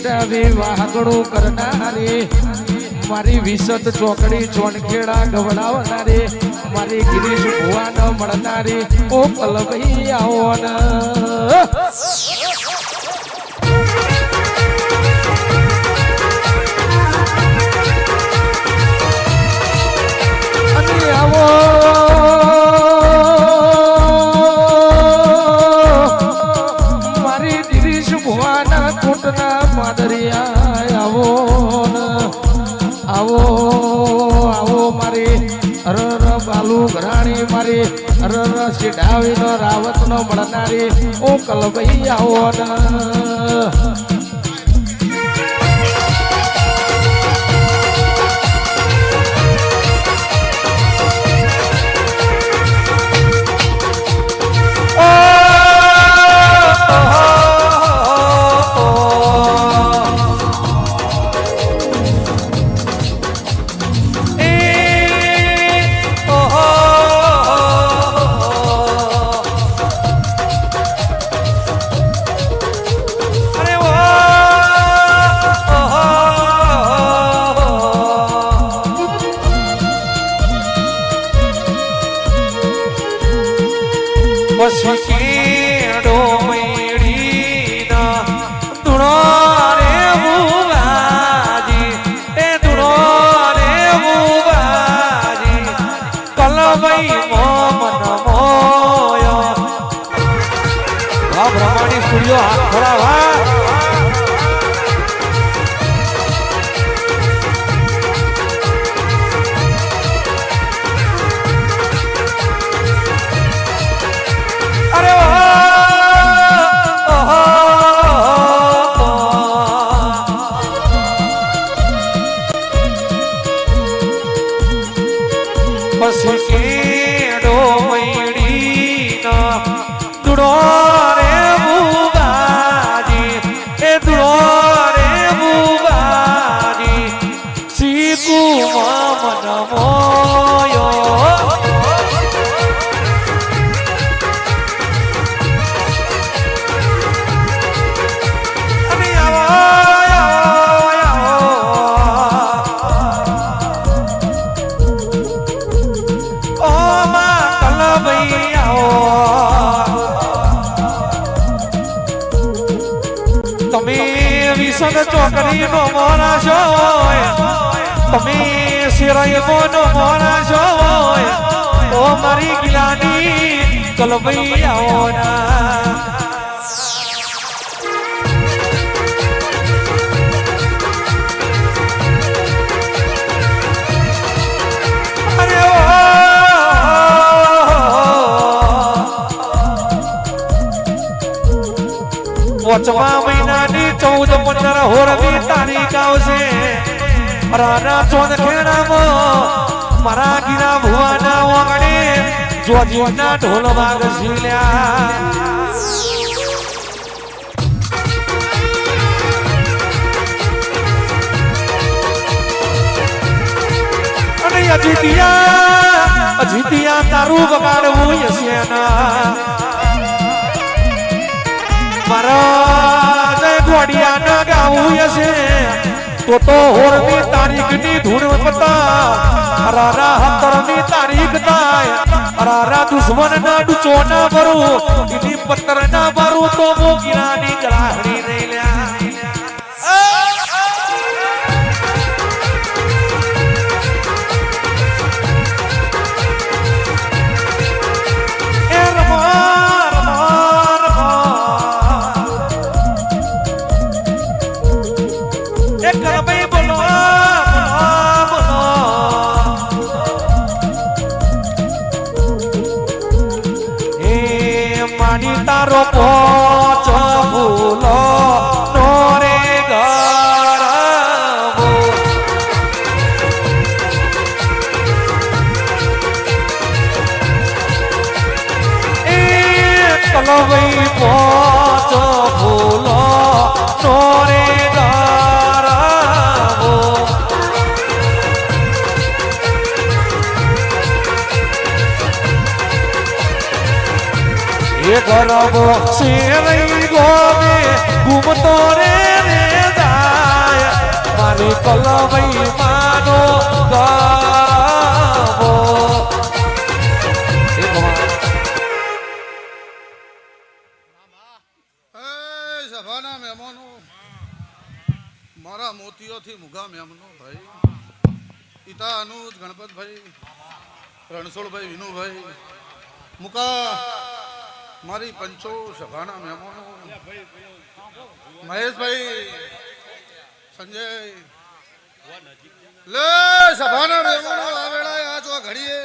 સીટાવી વાહગડું કરનારી મારી વિસત ચોકડી ચોનખેડા ગવડાવનારી મારી ગિરીશ ભુવાન મળનારી ઓ કલભાઈ આવો ને આવો મારી ગિરીશ ભુવાના કોટના માદરિયા આવો ને આવો આવો મારી અરર બાલુ ઘરાણી મારી અરર સીધાવીનો રાવતનો મળનારી ઓ કલભાઈ આવો ને કેડો મેળીના ધૂણો રે બુવાજી એ ધૂણો રે બુવાજી કલભાઈ મોમન મોયો વાહ બ્રહ્માણી સ્ટુડિયો હાથ ખોલા વાહ કેડો મૈડીના ધૂણો રે બુવાજી એ ધૂણો રે બુવાજી શીકુ મન મોયો ચોકડી નો મોરા છો તમે સિરાય નો મોરા છો ઓ મારી ગિલાની કલભાઈ આવો ના વચવા મહિનાની 14-15 હોરવી તારીખ આવશે રાના ચોનખેડામાં મારા ગીરા ભુવાના વાગડે જોજીના ઢોલ વાગશે લ્યા અને અજીતિયા તારું બગાડવું હશે ના મારા જય ગોડિયાના ગાવું હશે તો હોરની તારીખની ધૂળ પતા રારા 17ની તારીખ થાય રારા દુશ્મનના ડૂચો ના ભરું એની પત્તર ના ભરું તો મોગીરાની ગલાહડી નહીં લ્યા તારો પોચ ભૂલો નો રે ગરબો એ કલભાઈ પોચ ભૂલો નો રે ગરબો એ ગરબો શેરઈ ગોમે ઘૂમતો રે રે મારી કલમઈ માનો ગાવો હે ભગવાન સભાના મહેમાનો મારા મોતીઓથી મુગા મહેમાનો ભાઈ પિતા અનુજ ગણપતભાઈ રણછોડભાઈ વિનુભાઈ મુકા મારી પંચો સભાના મહેમાનો મહેશભાઈ સંજય લે સભાના મહેમાનો આ વેળાએ આ જો ઘડીએ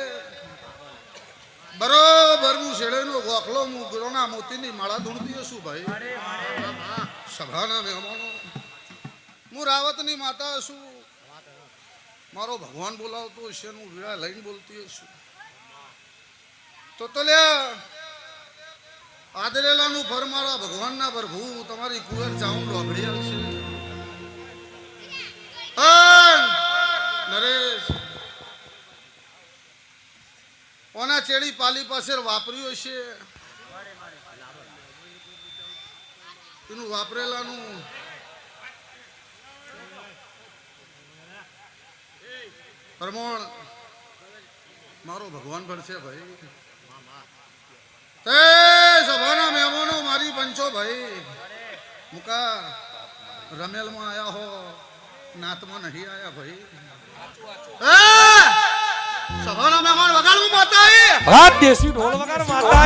બરોબર હું શેડેનો ગોખલો હું ગુરુના મોતીની માળા ધૂણતી છું ભાઈ સભાના મહેમાનો હું રાવતની માતા છું મારો ભગવાન બોલાવતો હશે હું વીણા લઈને બોલતી છું તો લ્યા આદરેલાનું ફર મારા ભગવાનના પ્રભુ તમારી કુવેર ચાઉં લોગડી છે નરેશ ઓના ચેડી પાલી પાસે વાપર્યું હશે એનું વાપરેલાનું પ્રમાણ મારો ભગવાન ભરશે ભાઈ તે સભાના મહેમાનો મારી પંચો ભાઈ મુકા રમેલમાં આયા હો નાતમાં નહીં આયા ભાઈ સભાના મહેમાન વગાડવું માતા રાત દેશી ઢોલ વગાડ માતા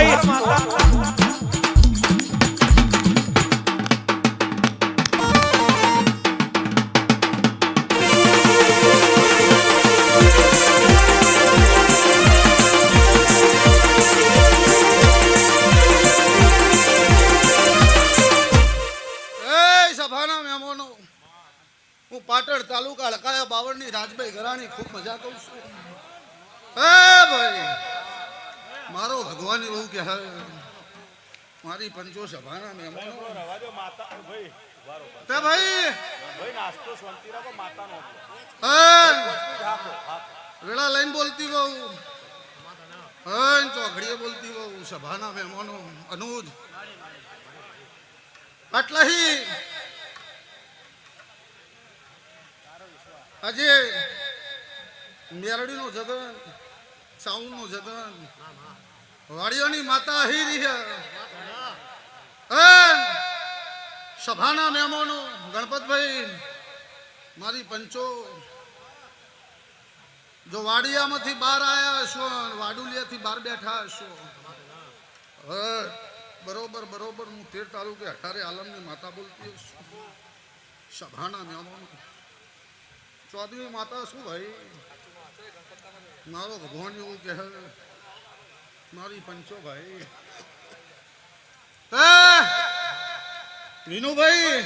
હું પાટણ તાલુકા લકાયા બાવળની રાજભાઈ ઘરાણી ખૂબ મજા કરું છું ભાઈ મારો ભગવાન એવું કે મારી પંચો સભાના મહેમાનો તે ભાઈ વેળા લઈને બોલતી બહુ ચોઘડીએ બોલતી બહુ સભાના મહેમાનો અનુજ આટલા હી આજે મેરડીનો જગન સાઉન્ડનો જગન વાડીઓની માતા અહીં રહી સભાના મહેમાનો ગણપતભાઈ મારી પંચો જો વાડિયામાંથી બહાર આવ્યા હશો વાડુલિયાથી બહાર બેઠા હશો બરોબર બરોબર હું 13 તાલુકે 18 આલમની માતા બોલતી છું સભાના મહેમાનો ચૌધરી માતા શું ભાઈ મારો ભગવાન એવું કહે મારી પંચો ભાઈ વિનુભાઈ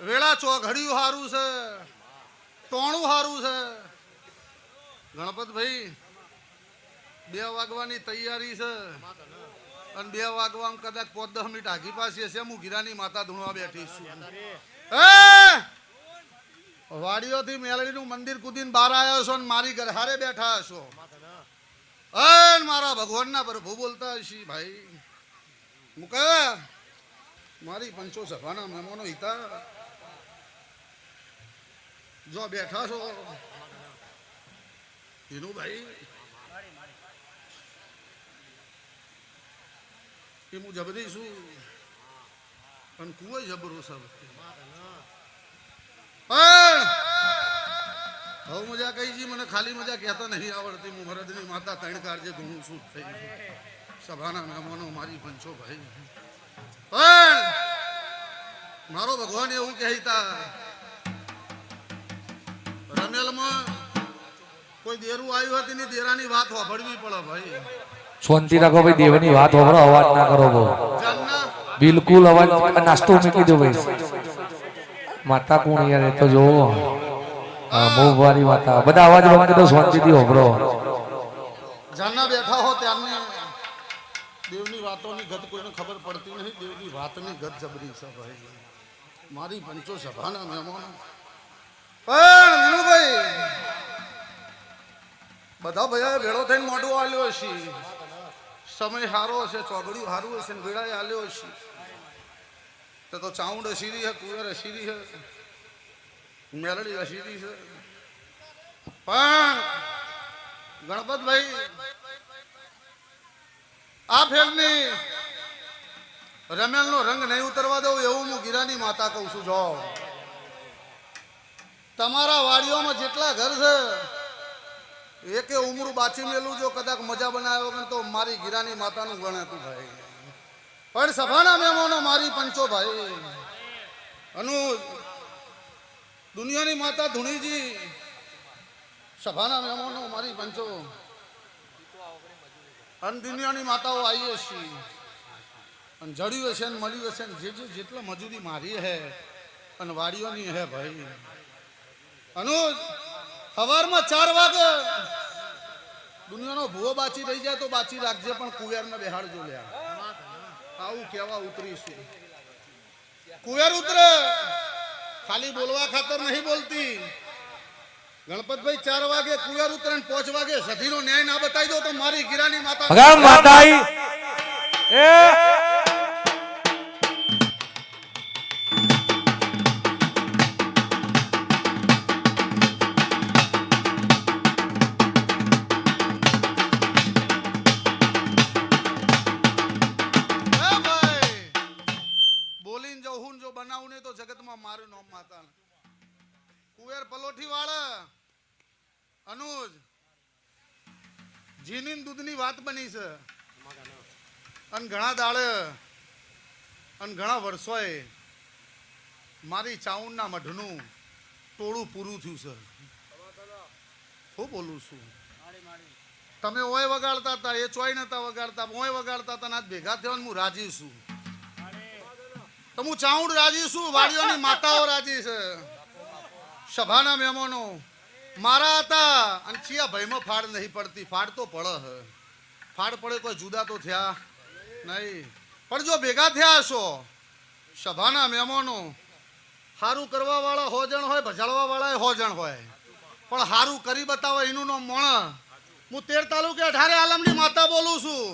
વેળા ચોઘડિયું સારું છે ટોણું સારું છે ગણપતભાઈ 2 વાગવાની તૈયારી છે અને 2 વાગવામાં કદાચ 5-10 મિનિટ આગી પાસે છે હું ગીરાની માતા ધૂણવા બેઠી છું વાડીઓથી મેલડીનું મંદિર કૂદીને બહાર આવ્યો છો ને મારી ઘર હારે બેઠા હશો અને મારા ભગવાનના પ્રભુ બોલતા હશી ભાઈ મુકા મારી પંચો સભાના મહેમાનો હિતા જો બેઠા છો એનું ભાઈ એ હું જબરી છું પણ કુવો જબરો સબ હવે મજા કઈ જી મને ખાલી મજા કહેતા નહીં આવડતી હું મરદની માતા 3 કારજે ઘણું શું થઈ સભાના મહેમાનો મારી પંચો ભાઈ પણ મારો ભગવાન એવું કહેતા રમેલમાં કોઈ દેરું આવ્યું હતી ને દેરાની વાત સાંભળવી પડે ભાઈ શાંતિ રાખો ભાઈ દેવની વાત હોભળો અવાજ ના કરો બહુ બિલકુલ અવાજ નાસ્તો મૂકી દો ભાઈ માતા કોણ યાર એ તો જોવો મોવારી માતા બધા અવાજ બંધ કરી દો શાંતિથી હોભળો જાનના બેઠા હો ત્યારને દેવની વાતોની ગત કોઈને ખબર પડતી નહીં દેવની વાતની ગત જબરી છે ભાઈ મારી પંચો સભાના મહેમાનો પણ વિનુભાઈ બધા ભયા ભેળો થઈને મોઢું આલ્યો હશે સમય સારો હશે ચોગડ્યું સારું હશે ને વેળાએ આલ્યો હશે તો ચાઉંડ હસીરી હે કુવેર હસીરી હે મેલડી હસીતી છે પણ ગણપતભાઈ આ ફેરની રમેલનો રંગ નહીં ઉતરવા દઉં એવું હું ગીરાની માતા કહું છું. જો તમારા વાડીઓમાં જેટલા ઘર છે એકે ઉમરું બાચી મેલું જો કદાચ મજા બનાવ્યો વગર તો મારી ગીરાની માતાનું ગણાતું ભાઈ. પણ સભાના મહેમાનો મારી પંચો ભાઈ અનુજ દુનિયાની માતા ધુણીજી સભાના મહેમાનો મારી પંચો અને દુનિયાની માતાઓ આવીએ છીએ અને જડ્યું હશે ને મળ્યું હશે ને જે જેટલા મજૂરી મારી હે અને વાડીઓની હે ભાઈ. અનુજ સવારમાં 4 વાગે દુનિયાનો ભૂવો બાચી રહી જાય તો બાચી રાખજે પણ કુવેરને બેહાડજો લ્યા. આવું કેવા ઉતરીશું. કુવેર ઉતરે ખાલી બોલવા ખાતર નહીં બોલતી. ગણપતભાઈ 4 વાગે કુવેર ઉતરે ને 5 વાગે સધીનો ન્યાય ના બતાવી દો તો મારી ગીરાની માતા ભગવાન માતાઈ એ બનાવું નહીં તો જગતમાં મારું નામ માતા. કુવેર પલોઠી વાળા અનુજ જીની દૂધની વાત બની છે અને ઘણા દાડે અને ઘણા વર્ષોએ મારી ચાઉનના મઢનું ટોળું પૂરું થયું છે. હું બોલું છું તમે ઓય વગાડતા હતા એ ચોય નતા વગાડતા ઓય વગાડતા હતા આજ ભેગા થયો હું રાજી છું. તો હું ચાઉંડ રાજી છું. વાડીઓની માતાઓ રાજી છે. સભાના મહેમાનો મારા હતા અને ચિયા ભાઈમાં ફાડ નહીં પડતી. ફાડ તો પડે ફાડ પડે કોઈ જુદા તો થયા નહીં પણ જો ભેગા થયા હશો સભાના મહેમાનો સારું કરવા વાળા 100 જણ હોય ભજાડવા વાળા 100 જણ હોય પણ સારું કરી બતાવે એનું નામ મોણ. હું 13 તાલુકે 18 આલમની માતા બોલું છું.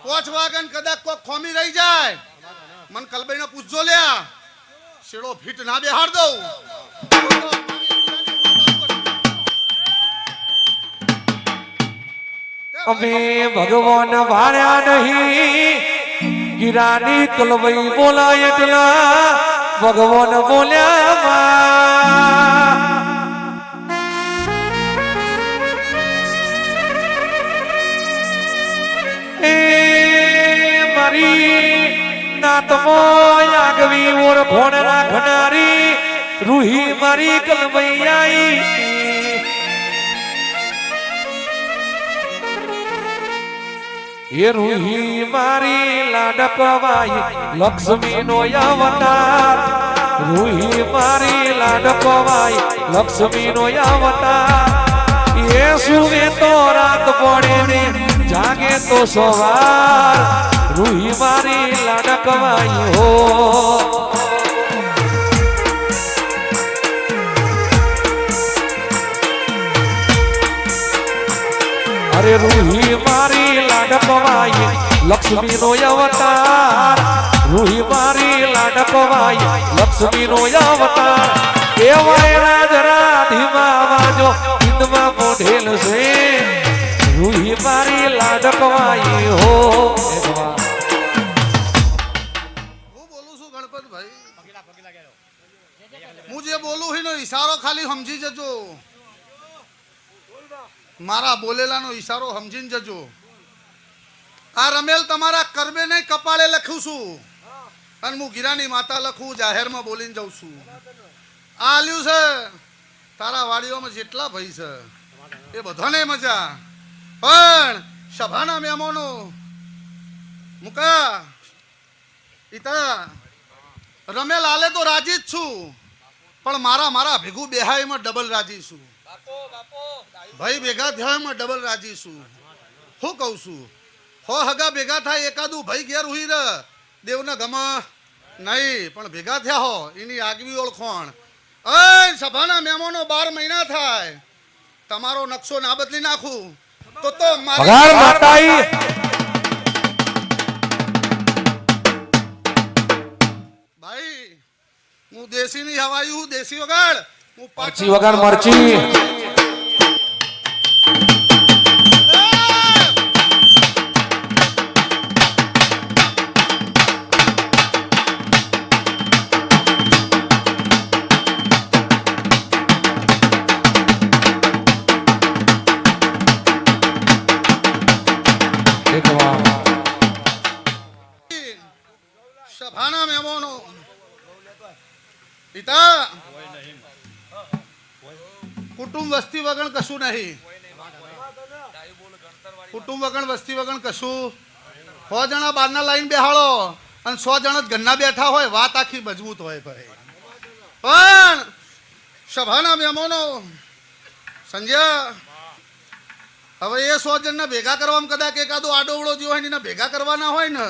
5 વાગે કદાચ કોઈ ખોમી રહી જાય મન કલબાઈને પૂછજો લ્યા શેડો ફીટ ના બેહાડ દઉં. અમે ભગવાન ભાળ્યા નહીં ગીરાની કલવઈ બોલાય એટલા ભગવાન બોલ્યા એ મારી નાતમો આગવી ઓળખોણ રાખનારી રૂહી મારી કલવઈ આઈ. એ રૂહી મારી લાડકવાઈ લક્ષ્મી નો અવતાર. રૂહી મારી લાડકવાઈ લક્ષ્મી નો અવતાર. એ સુવે તો રાત પડે ને જાગે તો સવાર. રૂહી મારી લાડકવાઈ હો અરે રૂહી મારી લાડકવાઈ લક્ષ્મી નો અવતાર. રૂહી મારી લાડકવાઈ લક્ષ્મી નો અવતાર. કેવાય રાજ રાધીમાં વાજો હિંદમાં મોઢેલ છે. રૂહી મારી લાડકવાઈ હો. હું બોલું છું ગણપતભાઈ હું જે બોલું એનો ઈશારો ખાલી સમજી જજો. મારા બોલેલાનો ઈશારો સમજીને જજો. આ રમેલ તમારા કરબે નહીં કપાળે લખું છું અને હું ગીરાની માતા લખું જાહેરમાં બોલીને જાઉં છું. આ આલ્યું છે તારા વાડીઓમાં જેટલા ભાઈ છે એ બધાને મજા પણ સભાના મહેમાનો મુકા ઈતા રમેલ આલે તો રાજી જ છું પણ મારા ભેગું બેહાઈમાં ડબલ રાજી છું. ભાઈ ભેગા થયા એમાં ડબલ રાજી છું. હું કહું છું હો હગા ભેગા થાય એકાદું ભાઈ ઘેર હુઈ રે દેવને ગમા નહીં પણ ભેગા થયા હો એની આગવી ઓળખોણ. સભાના મહેમાનો 12 મહિના થાય તમારો નકશો ના બદલી નાખું તો ભગવાન માતાઈ ભાઈ હું દેશી ની હવાઈ હું દેશી વગાડ હું મરચી વગર મરચી સભાના મહેમાનો પિતા કુટુંબ વસ્તી વગણ કશું નહીં. કુટુંબ વગણ વસ્તી વગણ કશું. 100 જણા બહારના લાઈન બેહાડો અને 100 જણા જ ઘરના બેઠા હોય, વાત આખી મજબૂત હોય ભાઈ. પણ સભાના મહેમાનો સંજ્યા હવે એ 100 જણને ભેગા કરવામાં કદાચ એકાદો આડોવડો જે હોય ને એને ભેગા કરવાના હોય ને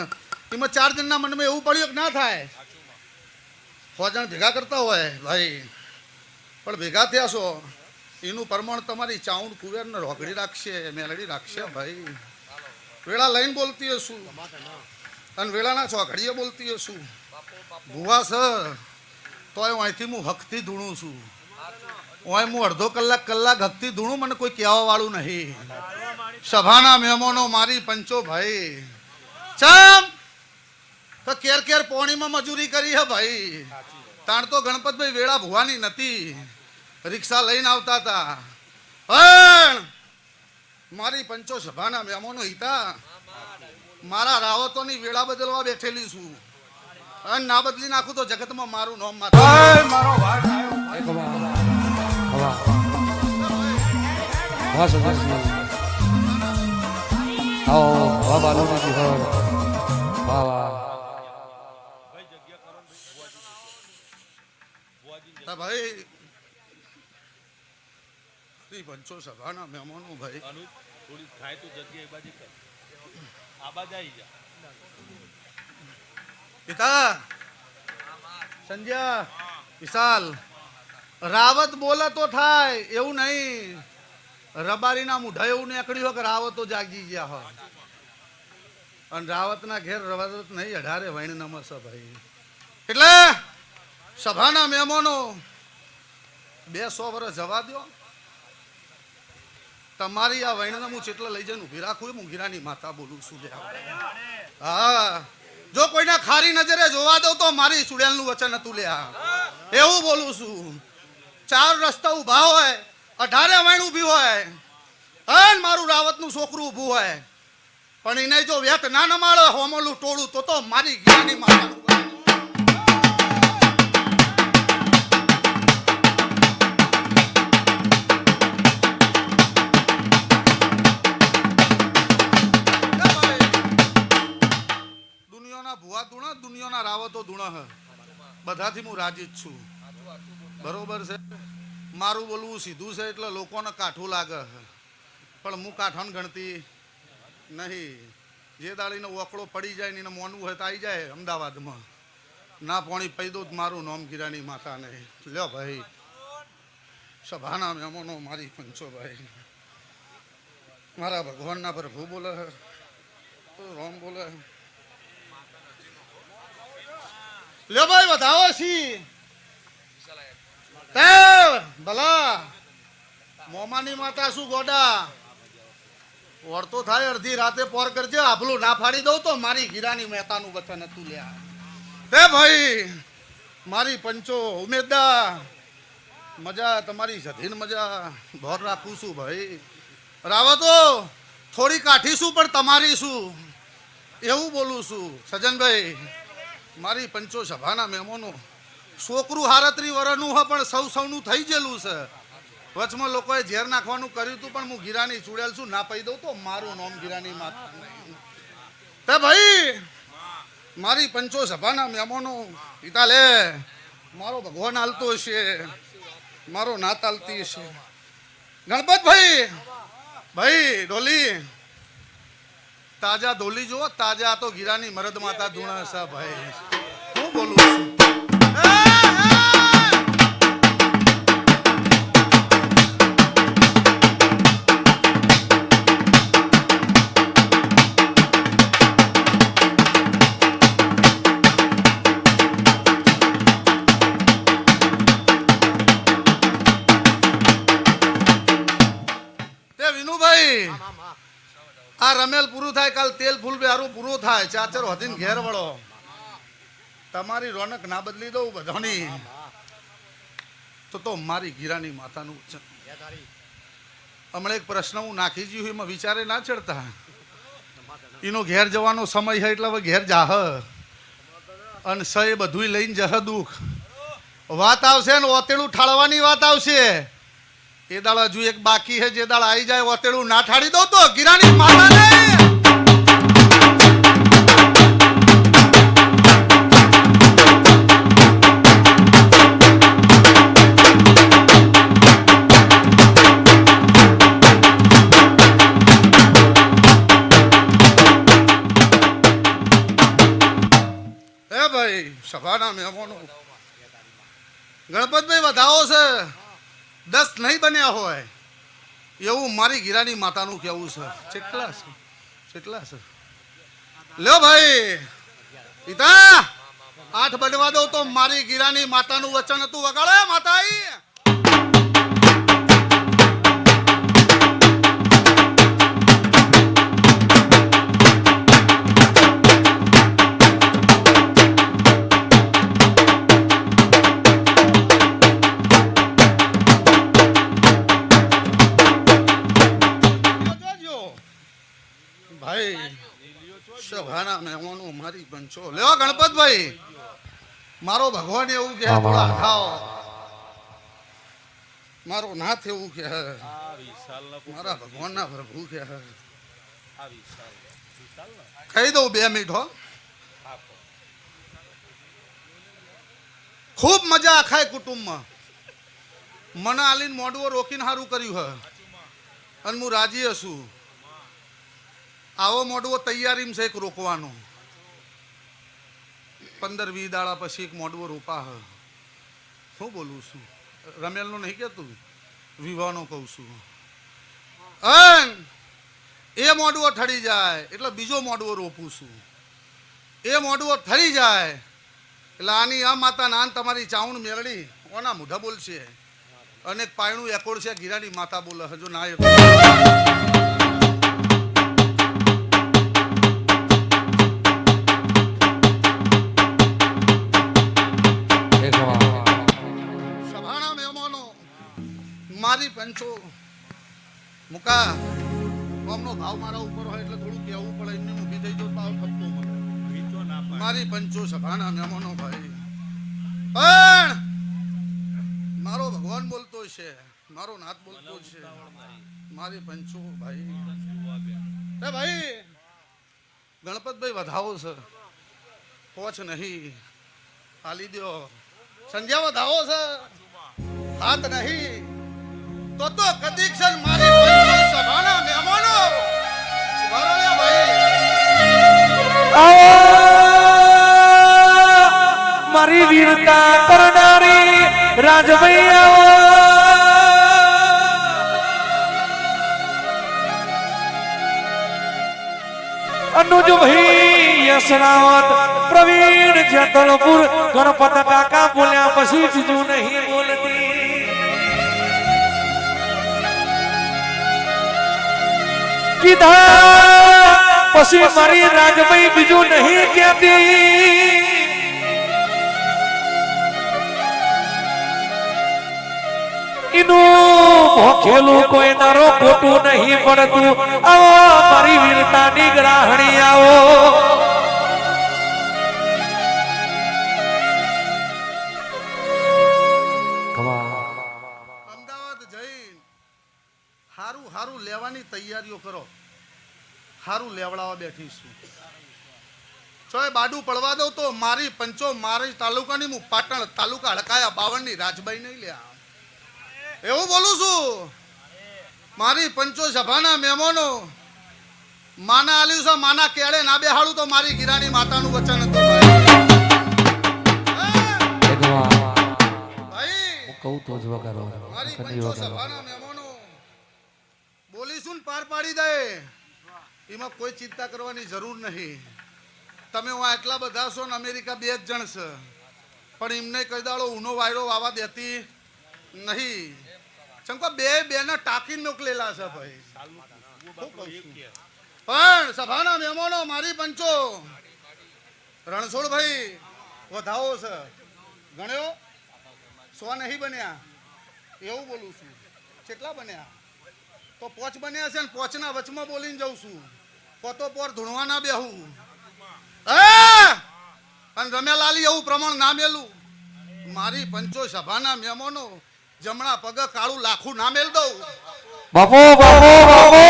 એમાં 4 જણના મનમાં એવું પડ્યું કે ના થાય. 100 જણ ભેગા કરતા હોય ભાઈ, પણ ભેગા થયા છો એનું પ્રમાણ તમારી ચાઉંડ કુવેરને રોકડી રાખશે, મેલડી રાખશે ભાઈ. વેળા લઈને બોલતી હશું અને વેળાના ચોકડીએ બોલતી હશું. ભુવા સર તોય અહીંથી હું હકથી ધૂણું છું. ઓય હું અડધો કલાક હકથી ધૂણું, મને કોઈ કહેવા વાળું નહીં. સભાના મહેમાનો મારી પંચો ભાઈ ચમ તો કેર કેર પોણીમાં મજૂરી કરી હે ભાઈ. તાણ તો ગણપતભાઈ વેળા ભુવાની નથી, રિક્ષા લઈને આવતા હતા. પણ મારી પંચો સભાના મહેમાનો હિતા મારા રાવતોની વેળા બદલવા બેઠેલી છું. અને ના બદલી નાખું તો જગતમાં મારું નામ મારું. મારો ભાઈ આવ્યો. વાહ સજાજી આવો વાહ બાલુજી હો વાહ વાહ ભાઈ પંચો સભાના મહેમાનો ભાઈ થોડી થાય તો જગ્યા એ બાજુ કર આ બાજુ આવી જા પિતા સંજ્યા વિશાલ રાવત બોલે તો થાય એવું નહીં. રબારીના મુઢા એવું નીકળ્યું હોય કે રાવતો જાગી ગયા હોય. અને રાવતના ઘેર રવાત નહીં 18 વૈણ નમસ ભાઈ. એટલે સભાના મહેમાનો 200 વર્ષ જવા દો. તમારી આ વૈણને હું જેટલે લઈ જઈને ઊભી રાખું હું ગીરાની માતા બોલું છું. હા જો કોઈના ખારી નજરે જોવા દો તો મારી સુડેલનું વચન હતું લ્યા, એવું બોલું છું. 4 રસ્તા ઊભા હોય, 18 વૈણ ઊભી હોય અને મારું રાવતનું છોકરું ઊભું હોય, પણ એને જો વેત ના નમાડે હોમલું ટોળું તો મારી ગીરાની માતા. ભુવા ધૂણા દુનિયાના રાવતો ધૂણા બધાથી હું રાજી જ છું. બરોબર છે. મારું બોલવું સીધું છે એટલે લોકોને કાઠું લાગે, પણ હું કાઠાને ગણતી નહીં. જે દાડીનો ઓકળો પડી જાય ને એને મોનવું હોય તો આવી જાય અમદાવાદમાં, ના પોણી પૈ દઉં મારું નામ ગીરાની માતા નહીં. લ્યો ભાઈ સભાના મહેમાનો મારી પંચો ભાઈ મારા ભગવાનના પ્રભુ બોલે તો રામ બોલે. લ્યો ભાઈ વધાવો છી તે ભલા મોમાની માતા શું ગોડા વળતો થાય અડધી રાતે પોર કરજે. આભલું ના ફાડી દઉં તો મારી ગીરાની મહેતાનું વચન હતું લ્યા. તે ભાઈ મારી પંચો ઉમેદા મજા તમારી સધીન મજા ભોર રાખું છું ભાઈ. રાવતો થોડી કાઠી છું પણ તમારી શું એવું બોલું છું. સજનભાઈ મારી પંચો સભાના મહેમાનો છોકરું 37 વર્ષનું છે પણ સૌનું થઈ ગયેલું છે. વચમાં લોકોએ ઝેર નાખવાનું કર્યું હતું પણ હું ગીરાની ચૂડેલ છું, ના પૈ દઉં તો મારું નામ ગીરાની માતા નહીં. તે ભાઈ મારી પંચો સભાના મહેમાનો પિતા લે મારો ભગવાન હાલતો હશે, મારો નાત હાલતી હશે. ગણપત ભાઈ ડોલી તાજા ડોલી જો તાજા તો ગીરાની મરદ માતા ધૂણા છે ભાઈ. હું બોલું છું રમેલ પૂરું થાય કાલ તેલ ફૂલ બેહારું પૂરું થાય ચાચર વધીને ઘેર વળો તમારી રોનક ના બદલી દઉં બધાની તો મારી ગીરાની માતાનું વચન હમણાં એક પ્રશ્ન હું નાખી જ્યું એમાં વિચારે ના ચડતા એનો ઘેર જવાનો સમય છે એટલે હવે ઘેર જાહ અને સ એ બધું લઈને જહ દુઃખ વાત આવશે ને ઓતેડું ઠાળવાની વાત આવશે એ દાળ હજુ એક બાકી છે જે દાળ આવી જાય ઓતેડું ના ઠાળી દો તો ગીરાની માતાને સભાના મહેમાનો ગણપતભાઈ વધાવો છે 10 નહીં બન્યા હોય એવું મારી ગીરાની માતાનું કેવું છે કેટલા છે લ્યો ભાઈ પિતા 8 બનવા દો તો મારી ગીરાની માતાનું વચન હતું વગાડે માતાઈ સભાના મહેમાનો મારી પંચો લેવા ગણપતભાઈ મારો ભગવાન એવું કે મારો નાથ એવું કે મારા ભગવાન ના પ્રભુ કે કહી દઉં 2 મિનિટ હો ખૂબ મજા આખાય કુટુંબમાં મને આલીને મોડવો રોકીને સારું કર્યું હે અને હું રાજી હશું આવો મોડવો તૈયારીમાં છે એક રોકવાનો 15-20 દાડા પછી એક મોડવો રોપા હ શું બોલું છું રમેલનું નહીં કહેતું વિવાહનો કહું છું એ મોડવો ઠરી જાય એટલે બીજો મોડવો રોપું છું એ મોડવો ઠરી જાય એટલે આની આ માતા નાન તમારી ચાવણ મેળડી ઓના મોઢા બોલશે અને પાયણું એકોડ છે ગીરાની માતા બોલે હજુ ના મારી પંચો મુકા આમનો ભાવ મારા ઉપર હોય એટલે થોડું કહેવું પડે એમને ઊભી થઈ જાવ તાવ થતો મને મારી પંચો સભાના મહેમાનો ભાઈ પણ મારો ભગવાન બોલતો છે મારો નાથ બોલતો છે મારી પંચો ભાઈ એ ભાઈ ગણપતભાઈ વધાવો છે પોચ નહીં ખાલી દો સંજ્યા વધાવો છે હાથ નહીં તો કદી ક્ષણ મારી પંચો સભાના મહેમાનો વરળે ભાઈ મારી વીરતા કરનારી રાજભાઈ અનુજ ભાઈ યશરાવત પ્રવીણ જેતલપુર ગણપત કાકા બોલ્યા પછી બીજું નહીં બોલતી કીધા પછી મારી રાજભાઈ બીજું નહીં કહેતી ઇનું ભોખેલું કોઈ નારો ખોટું નહીં પડતું આવો મારી વીરતાની ગ્રાહણી આવો અમદાવાદ જઈને હારું લેવાની તૈયારીઓ કરો હારું લેવડાવા બેઠીશું ચોય બાડું પડવા દઉં તો મારી પંચો મારી તાલુકાની હું પાટણ તાલુકા હડકાયા 52 ની રાજભાઈ નહીં લ્યા એવું બોલું છું મારી પંચો સભાના મહેમાનો માના આલ્યું છે માના કેળે ના બેહાડું તો મારી ગીરાની માતાનું વચન હતું ભાઈ કહું તો જ વગાડો મારી પંચો સભાના મહેમાનો બોલીશું ને પાર પાડી દે એમાં કોઈ ચિંતા કરવાની જરૂર નહીં તમે હું એટલા બધા છો ને અમેરિકા 2 જ જણ છે પણ એમને કહી દાડો ઊનો વાયરો વાવા દેતી નહીં ચંકો બે ને ટાંકીને મોકલેલા છે ભાઈ પણ સભાના મહેમાનો મારી પંચો રણછોડભાઈ વધાવો છે ગણ્યો 100 નહીં બન્યા એવું બોલું છું કેટલા બન્યા તો 5 બન્યા છે ને 5ના વચમાં બોલીને જાઉં છું પોતો પોર ધૂણવા ના બેહું અને રમેલાલી એવું પ્રમાણ ના મેલું મારી પંચો સભાના મહેમાનો જમણા પગ કાળું લાખું ના મેલ દઉં બાપુ બાપુ બાપુ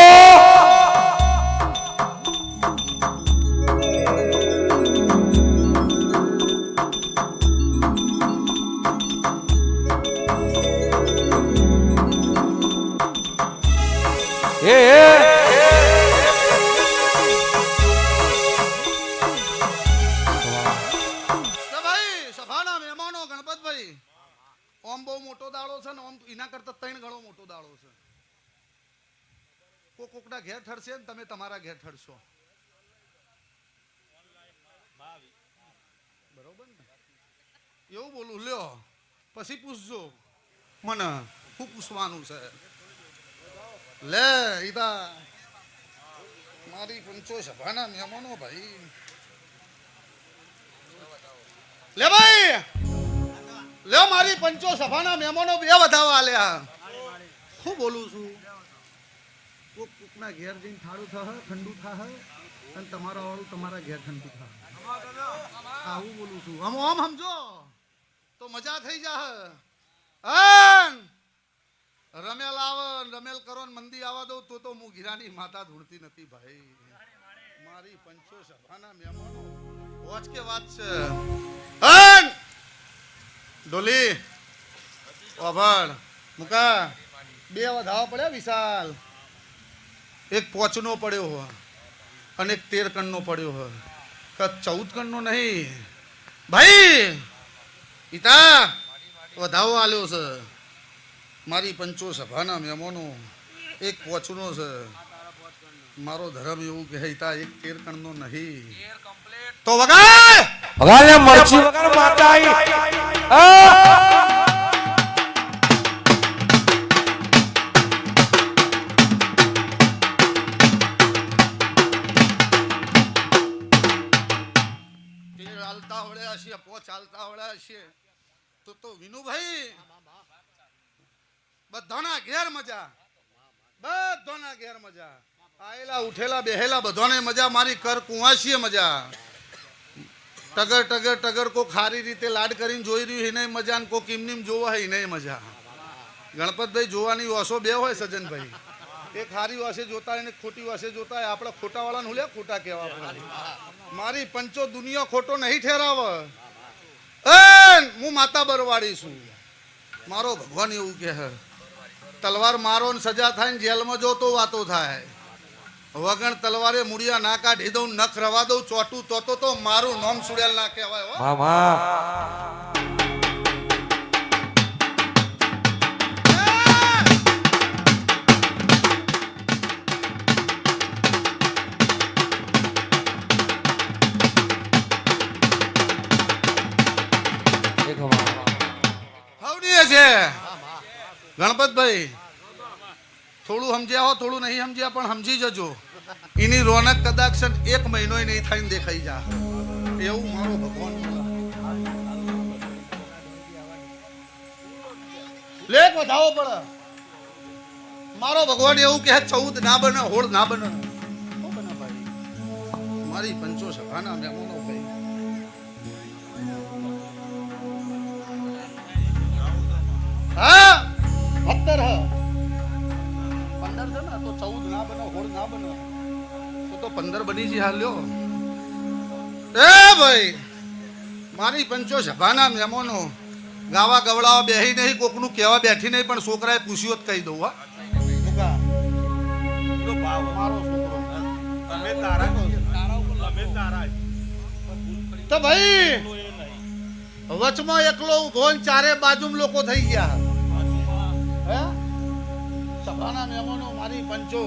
ઓમ બહુ મોટો દાડો છે ને ઓમ એના કરતા 3 ગણો મોટો દાડો છે કોકના ઘેર ઠરશે ને તમે તમારા ઘેર ઠરશો બરોબર ને એવું બોલું લ્યો પછી પૂછજો મને શું પૂછવાનું છે લે ઈતા મારી પંચો સભાના મહેમાનો ભાઈ લે ભાઈ લે મારી પંચો સભાના મહેમાનો 2 વધાવા આલ્યા હું બોલું છું કોકના ઘેર જઈને ઠાડું થાહ ઠંડુ થાહ અને તમારા વાળું તમારા ઘેર ઠંડુ થાહ આવું બોલું છું આમ સમજો તો મજા થઈ જા રમેલ આવે રમેલ કરો ને મંદી આવવા દઉં તો હું ગીરાની માતા ધૂળતી નથી ભાઈ મારી પંચો સભાના મહેમાનો વોચ કે વાત છે ડોલી ઓભળ મુકા 2 વધાવા પડ્યા વિશાલ એક 5 નો પડ્યો હો અને એક 13 કણ નો પડ્યો હો 14 કણ નો નહીં ભાઈ ઈતા વધાવો આલ્યો છે મારી પંચો સભાના મહેમાનો એક 5 નો છે મારો ધર્મ એવું કહે ઈતા એક 13 કણ નો નહીં તો વગાડ વગાડે મરચી વગર માતા આઈ ચાલતા આવડ્યા છે ચાલતા આવડ્યા છે તો વિનુભાઈ બધાના ઘેર મજા આયેલા ઉઠેલા બેહેલા બધાને મજા મારી કર કુંવાસીએ મજા ટગર ટગર ટગર કો ખારી રીતે લાડ કરીને જોઈ રહ્યું એને મજા ને કો કિમનીમ જોવા એને મજા ગણપતભાઈ જોવાની ઓસો 2 હોય સજનભાઈ એક હારી વાસે જોતા હોય ને ખોટી વાસે જોતા હોય આપણે ખોટા વાળાને હુલે ખોટા કહેવા પડે મારી પંચો દુનિયા ખોટો નહીં ઠેરાવ હું માતા બરવાડી છું મારો ભગવાન એવું કહે તલવાર મારો ને સજા થાય ને જેલમાં જો તો વાતો થાય વગણ તલવારે મુડિયા ના કાઢી દઉં નખ રવા દઉં ચોટું તો મારું નામ સુડેલ ના કહેવાય હો મામા ગણપતભાઈ થોડું સમજ્યા હો થોડું નહીં સમજ્યા પણ સમજી જજો એની રોનક કદાચ 1 મહિનો નહીં થઈને દેખાઈ જા એવું મારો ભગવાન લેખ વધાવો પડે મારો ભગવાન એવું કહે 14 ના બને 16 ના બને મારી પંચો સભાના મહેમાનો ભાઈ હા 17 15 છે ને તો 14 ના બનો 16 ના બનો તો 15 બની છે હાલ્યો એ ભાઈ મારી પંચો સભાના મહેમાનો ગાવા ગવડાવા બેહી નહીં કોકનું કહેવા બેઠી નહીં પણ છોકરાએ પૂછ્યું જ કહી દઉં હા મારો છોકરો તમે તારા તો ભાઈ વચમાં એકલો ઉભો ને ચારે બાજુ લોકો થઈ ગયા હે સભાના મહેમાનો મારી પંચો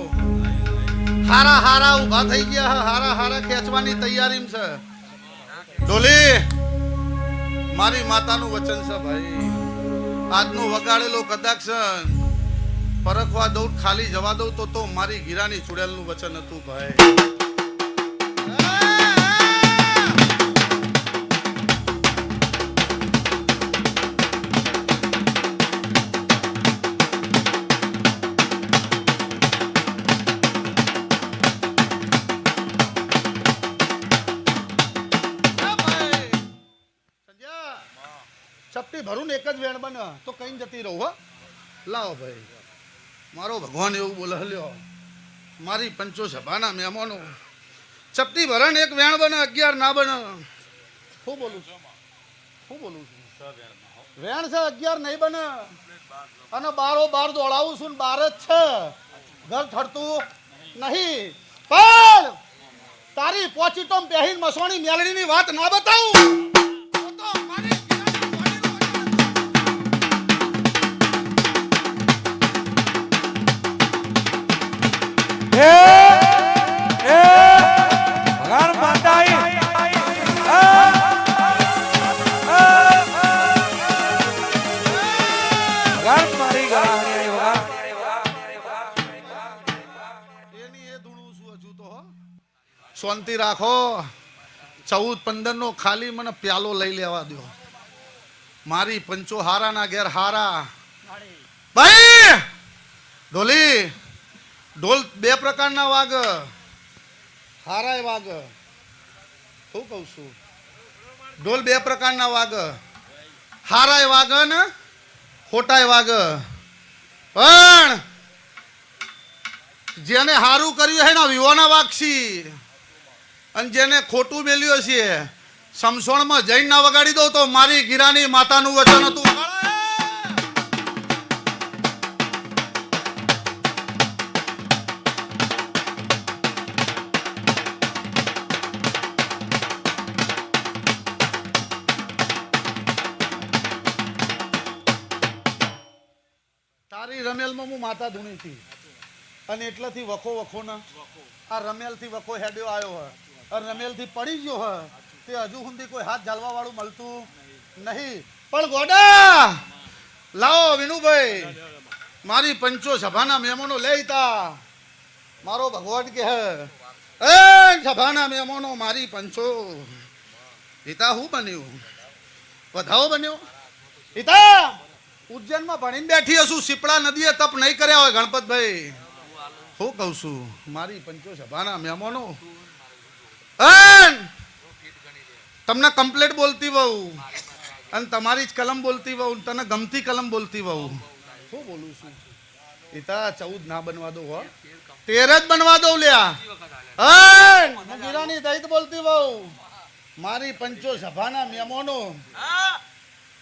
હારા હારા ઉભા થઈ ગયા હારા હારા ખેંચવાની તૈયારીમાં છે ડોલી મારી માતાનું વચન છે ભાઈ આજનો વગાડેલો કદાચ પરખવા દઉં ખાલી જવા દઉં તો મારી ગીરાની ચુડેલનું વચન હતું ભાઈ. ચપટી ભરું ને એક જ વેણ બને તો કઈ જતી રહું હો. લાવો ભાઈ, મારો ભગવાન એવું બોલે લ્યો, મારી પંચો સભાના મહેમાનો ચપટી ભરણ એક વેણ બને 11 ના બને. શું બોલું છું? વેણ છે 11 નહીં બને અને બારો બાર દોડાવું છું ને બાર જ છે, ઘર ઠરતું નહીં. પણ તારી પોચી તો પહેરીને મસોણી મેલડીની વાત ના બતાવું તો મારી ભગવાન માતા મારી ગળાની એની એ ધૂણું છું હજુ તો. શાંતિ રાખો. 14-15 નો ખાલી મને પ્યાલો લઈ લેવા દો. મારી પંચો હારાના ઘેર હારા. ભાઈ ઢોલી, ઢોલ 2 પ્રકારના વાગ. હારાય વાગ. શું કહું છું? ઢોલ 2 પ્રકારના વાગ. હારાય વાગ ને ખોટાય વાગ. પણ જેને હારું કર્યું હે ને વિવાના વાગશી, અને જેને ખોટું મેલ્યું છે સમસોણમાં જઈને ના વગાડી દો તો મારી ગીરાની માતાનું વચન હતું. તારી રમેલમાં હું માતા ધૂણી હતી અને એટલાથી વખો ના આ રમેલથી વખો હેડ્યો આવ્યો હે અને રમેલથી પડી ગયો હે તે હજુ સુધી કોઈ હાથ ઝાલવા વાળું મળતું નહીં. પણ ગોડા લાવો વિનુભાઈ, મારી પંચો સભાના મહેમાનો લેતા મારો ભગવાન કે હે એ સભાના મહેમાનો મારી પંચો હિતા શું બન્યું? વધાવો બન્યો. હિતા ઉજ્જૈનમાં ભણીને બેઠી હશું, શીપળા નદીએ તપ નહીં કર્યા હોય ગણપતભાઈ. શું કહું છું? મારી પંચો સભાના મહેમાનો તમને કમ્પ્લેટ બોલતી વહુ અને તમારી જ કલમ બોલતી વહુ, તને ગમતી કલમ બોલતી વહુ. શું બોલું છું? ઈતા 14 ના બનવા દો હો, 13 જ બનવા દો લ્યા. ગીરાની દૈત બોલતી વહુ મારી પંચો સભાના મહેમાનો.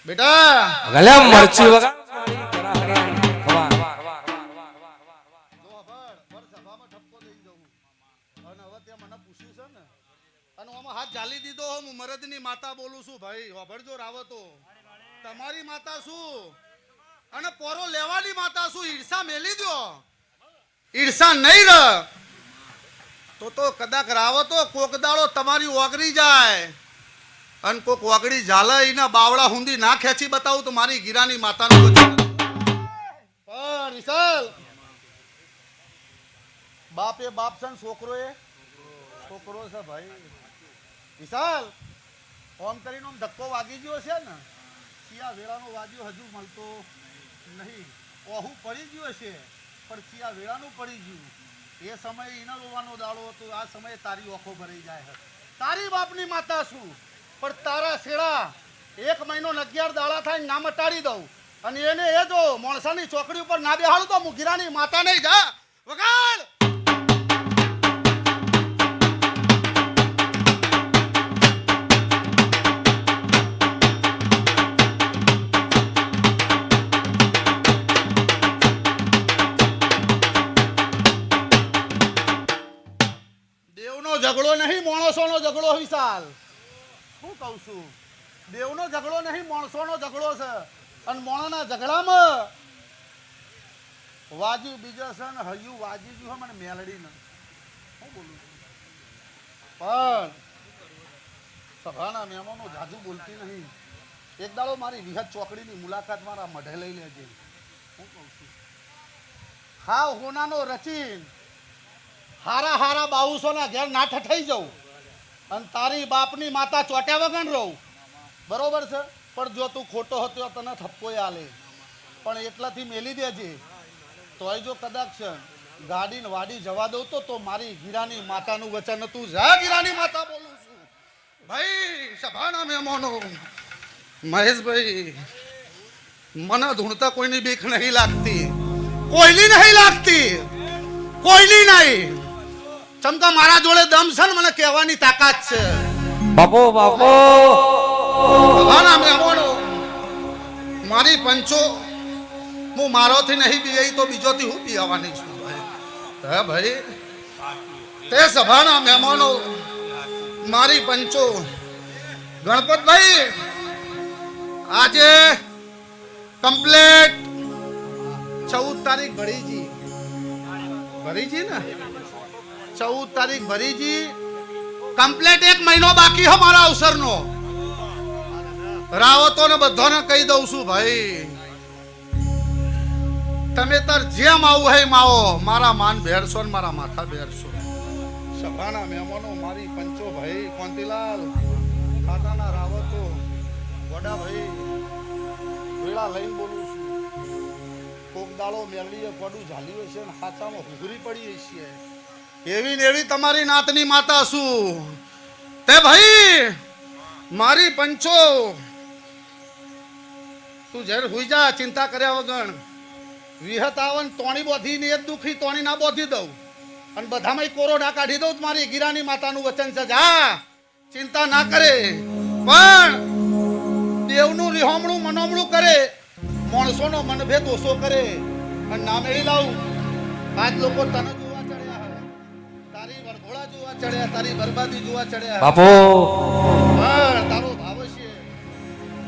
બેટા ગલે મરચી વગર હાથ ઝાલી દીધો હું મરદની માતા બોલું છું ભાઈ. વાભળજો રાવતો, તમારી માતા શું અને પોરો લેવાની માતા શું? ઈર્ષા મેલી દો. ઈર્ષા નહીં રહ તો કદાચ રાવતો કોક દાડો તમારી ઓગરી જાય અને કોક ઓગળી ઝાલે એના બાવડા હુંદી ના ખેંચી બતાવું તો મારી ગીરાની માતાનું વચન. પણ વિશાલ, બાપ એ બાપ છે, છોકરો એ છોકરો છે ભાઈ. વિશાલ ઓમ કરીને ઓમ ધક્કો વાગી ગયો છે ને, ચિયા વેળાનો વાગ્યો હજુ મળતો નહીં. ઓહું પડી ગયો છે પણ ચિયા વેળાનું પડી ગયું. એ સમયે એના રોવાનો દાડો હતો, આ સમયે તારી ઓખો ભરાઈ જાય. તારી બાપની માતા શું પણ તારા શેડા 1 મહિનો 11 દાડા થાય ના મટાડી દઉં અને એને એ જો મોણસાની ચોકડી ઉપર ના બેહાડું તો હું ગીરાની માતા નહીં. જા વગાડ. ઝઘડો નહીં, માણસોનો ઝઘડો. વિશાલ શું કહું છું? દેવનો ઝઘડો નહીં, માણસોનો ઝઘડો છે. અને માણસના ઝઘડામાં વાજ્યું બીજા છે ને હયું વાજી ગયું મને મેલડી ને. શું બોલું છું? પણ સભાના મહેમાનો જાજુ બોલતી નહીં. એક દાડો મારી વિહત ચોકડીની મુલાકાત મારા મઢે લઈ લેજે. શું કહું છું? હા હોનાનો રચીન હારા હારા બાઉસોના ઘેર ના ઠઠાઈ જાઉં અને તારી બાપની માતા ચોટ્યા વગર રહું, બરોબર છે? પણ જો તું ખોટો હતો તને થપ્પોય આલે, પણ એટલાથી મેલી દેજે. તોય જો કદાચ ગાડીને વાડી જવા દઉં તો મારી ગીરાની માતાનું વચન તું જા. ગીરાની માતા બોલું છું ભાઈ. સભાના મહેમાનો, મહેશભાઈ, મને ધૂણતા કોઈની બીક નહીં લાગતી, કોઈની નહીં લાગતી, કોઈની નહીં. ચમકા મારા જોડે દમ છે ને મને કહેવાની તાકાત છે. બાપો બાપો સભાના મહેમાનો, મારી પંચો હું મારોથી નહીં બીજાઈ તો બીજોથી હું બીવાની છું ભાઈ. હે ભાઈ, તે સભાના મહેમાનો, મારી પંચો ગણપતભાઈ આજે કમ્પ્લેટ 14 તારીખ ભરીજી ને 14 તારીખ ભરીજી કમ્પ્લેટ 1 મહિનો બાકી હો મારા અવસરનો. રાવતો ને બધાને કહી દઉં છું ભાઈ, તમે તાર જેમ આવું હે માવો, મારા માન બેરસો ને મારા માથા બેરસો. સભાના મહેમાનો, મારી પંચો ભાઈ, કોંતીલાલ ખાતાના રાવતો, વડા ભાઈ, વેળા લઈને બોલું છું. કોક દાડો મેળીએ પડું ઝાલ્યું હશે ને હાચામાં હુગરી પડી હશે, એવી ને એવી તમારી નાતની માતા છું. તે ભાઈ મારી પંચો, તું જ્યારે હુઈ જા ચિંતા કર્યા વગર. વિહત આવન તોણી બોધી ને એક દુખી તોણી ના બોધી દઉં અને બધામાં કોરોડા કાઢી દઉં. મારી ગીરાની માતાનું વચન છે, જા ચિંતા ના કરે. પણ દેવનું રિહોમણું મનોમણું કરે, માણસોનો મનભેદ ઓછો કરે અને ના મેળી લાવું. આજ લોકો તને જોવા ચડ્યા, તારી વરઘોડા જોવા ચડ્યા, તારી બરબાદી જોવા ચડ્યા. બાપો પણ તારો ભાવ છે,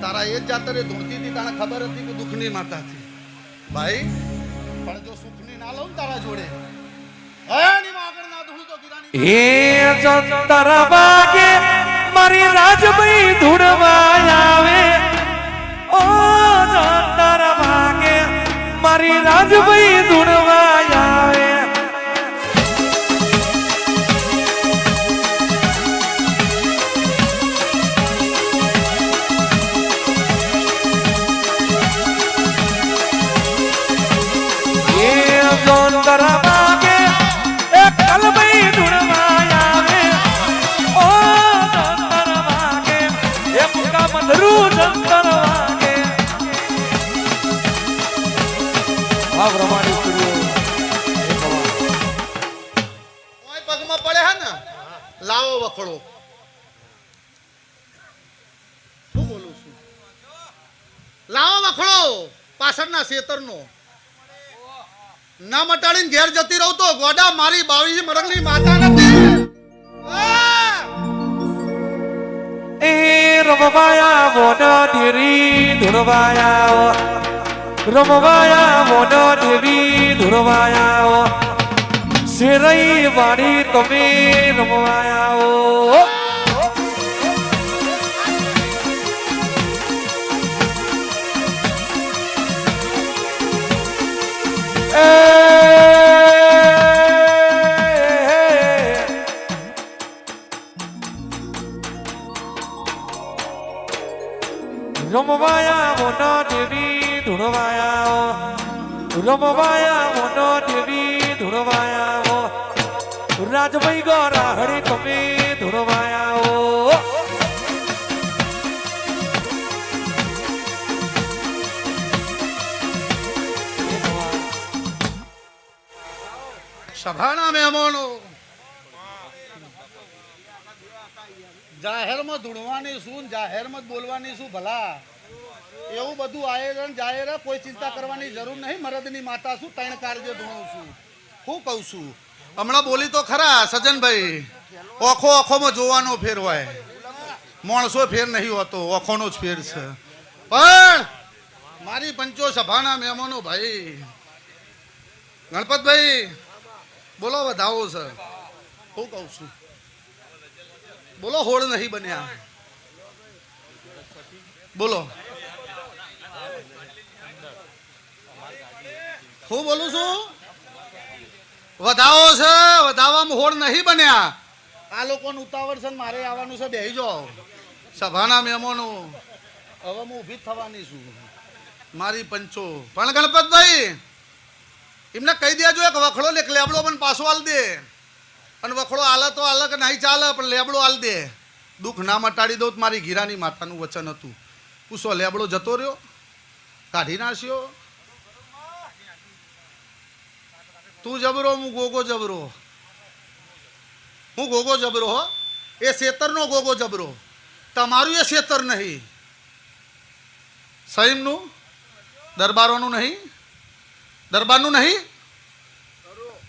તારા એ જ જાતરે ધૂણતી હતી, તને ખબર હતી કે દુઃખની માતા હતી ભાઈ. પણ જો સુખની ના લઉં તારા જોડે, એની આગળ ના ધૂણું તો ગીરાની એ જંતર વાગે મારી રાજભાઈ ધૂણવા આવે. ઓ જંતર વાગે મારી રાજભાઈ ધૂણવા આવે. જંતર વાગે એ કલભાઈ ધૂણવા આવે. ઓ જંતર વાગે એ મુકા મંદરું જંતર વાગે. આ બ્રહ્માણી સ્ટુડિયો કોઈ પગમાં પડે હે ને લાવો વખડો. શું બોલું છું? લાવો વખડો પાછળના ખેતરનો ના મટાડીને ઘેર જતી રહું તો ગોડા મારી 22 મરગની માતા નથી. એ રમવાયા મોનો દેવી ધૂણવાયા, રમવાયા મોનો દેવી ધૂણવાયા. શેરઈ વાણી તમે રમવાયા. રમવાયા મોનો દેવી ધૂણવાયા, રમવાયા મોનો દેવી ધૂણવાયા. રાજભાઈ ગોરા હળી તમે ધૂણવાયા. સભાના મહેમાનો, જાહેરમાં ધૂણવાની શું, જાહેરમાં જ બોલવાની શું ભલા? એવું બધું આયોજન જાહેર, કોઈ ચિંતા કરવાની જરૂર નહીં. મરદની માતા શું 3 કાર્ય ધૂણું છું. હું કહું છું હમણાં બોલી તો ખરા સજનભાઈ, ઓખો ઓખોમાં જોવાનો ફેર હોય, માણસો ફેર નહીં હોતો, ઓખોનો જ ફેર છે. પણ મારી પંચો સભાના મહેમાનો ભાઈ ગણપતભાઈ બોલો વધાવો છે. હું કહું છું બોલો, હોળ નહીં બન્યા બોલો. હું બોલું છું વધાવો છે, વધાવામાં હોડ નહીં બન્યા. આ લોકોને ઉતાવળ છે ને મારે આવવાનું છે. બેહી જાઓ સભાના મહેમાનો. હવે હું ઊભી જ થવાની છું. મારી પંચો પણ ગણપતભાઈ એમને કહી દેજો એક વખડો ને એક લેબડો પણ પાછો આલ દે. અને વખડો આલે તો આલે કે નહીં ચાલે, પણ લેબડો આલ દે. દુઃખ ના મટાડી દઉં. મારી ગીરાની માતાનું વચન હતું. પૂછો લેબડો જતો રહ્યો, કાઢી નાખ્યો. તું જબરો, હું ગોગો જબરો. હું ગોગો જબરો હો. એ શેતરનો ગોગો જબરો. તમારું એ શેતર નહીં. સહીમનું દરબારોનું નહીં, દરબારનું નહીં.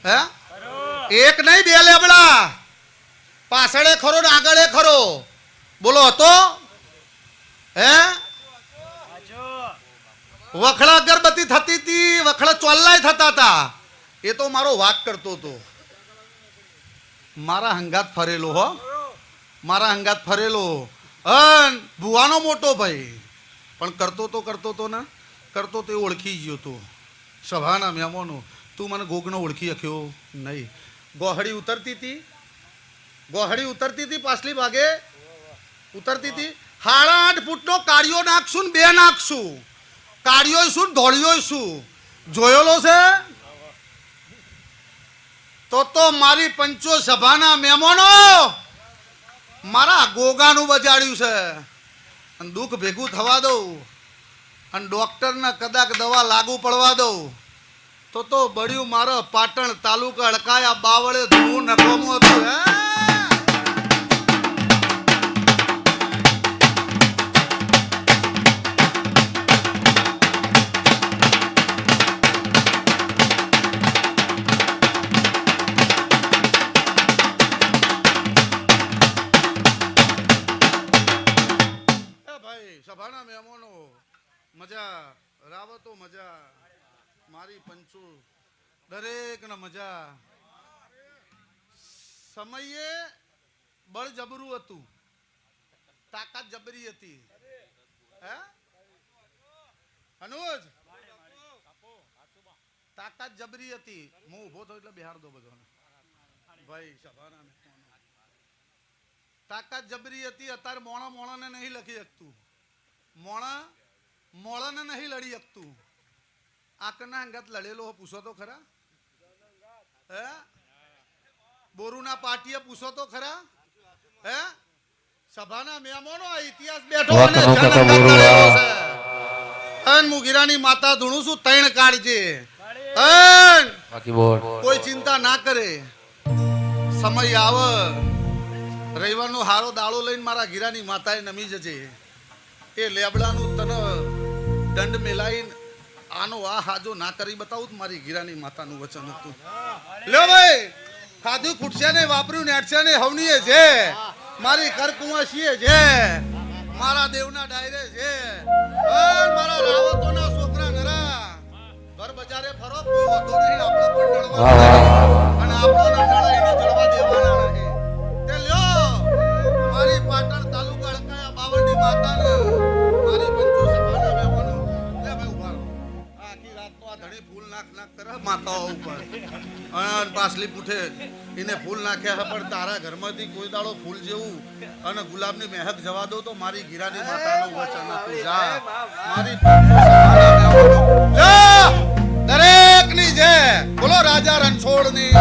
હે એક નહીં બે લેબડા. પાછળે ખરો ને આગળે ખરો. બોલો હતો હે. વખડા અગરબત્તી થતી હતી, વખડા ચોલ્લાય થતા હતા. એ તો મારો વાક કરતો હતો. મારા હંગાત ફરેલો હો, મારા હંગાત ફરેલો. અન ભુવાનો મોટો ભાઈ પણ કરતો તો ને કરતો તો એ ઓળખી ગયો તો. સભાના મહેમાનો તું મને ગોગનો ઓળખી શક્યો નહીં. ગોહડી ઉતરતી હતી, ગોહડી ઉતરતી હતી, પાછલી ભાગે ઉતરતી હતી. 8.5 ફૂટનો કાળિયો નાખશું ને 2 નાખશું. કાળિયો શું ધોળિયો શું જોયેલો છે? તો મારી પંચો સભાના મહેમાનો મારા ગોગાનું બજાડ્યું છે. અને દુઃખ ભેગું થવા દઉં અને ડોક્ટરને કદાચ દવા લાગુ પડવા દઉં તો બળ્યું મારા પાટણ તાલુકા અડકાયા બાવળે ધૂળ નખવામાં હતું. સભાના મહેમાનો મજા રાવો તો મજા. મારી પંચો દરેક ને મજા. સમયે બળ જબરું હતું, તાકાત જબરી હતી. હે અનુજ તાકાત જબરી હતી. હું ઉભો થયો એટલે બિહાર દો બધાને. ભાઈ સભાના મહેમાનો તાકાત જબરી હતી. અત્યારે મોણાને નહીં લખી શકતું. મોણાને નહીં લડી શકતું. આકના અંગત લડેલો પૂછો તો ખરા. હે બોરુના પાટીએ પૂછો તો ખરા. હે સભાના મહેમાનો આ ઇતિહાસ બેઠો અને મુગીરાની માતા ધૂણું છું. 3 કાઢજે. કોઈ ચિંતા ના કરે. સમય આવે રવિવારનો હારો દાળો લઈને મારા ગીરાની માતાએ નમી જજે. એ લેબડાનું તને દંડ મેલાઈને આનો આ હાજો ના કરી બતાવું. મારી ગીરાની માતાનું વચન હતું. લ્યો ભાઈ ખાધું ખૂટશે ને વાપર્યું નેટશે ને હવનીએ છે. મારી કરકુંવાસીએ છે. મારા દેવના ડાયરે છે. મારા રાવતોના છોકરા નરા ઘર બજારે ફરો. કોઈ હોતો નહીં. આપણો પણ ડળવા અને આપણો ડળા એને જળવા દેવાના નહીં. તે લ્યો મારી પાટણ તાલુકા અડકાયા બાવળની માતાને મારી પંચો સભાના મહેમાનો. લે ભાઈ ઉભા રહો. આખી રાત તો આ ધણી ફૂલ નાખ કરે માતાઓ ઉપર. અને પાછલી પૂઠે એને ફૂલ નાખ્યા પણ તારા ઘરમાંથી કોઈ દાડો ફૂલ જેવું અને ગુલાબની મહેક જવા દો તો મારી ગીરાની માતાનું વચન હતું. જા મારી પંચો સભાના મહેમાનો દરેકની જય બોલો રાજા રણછોડની.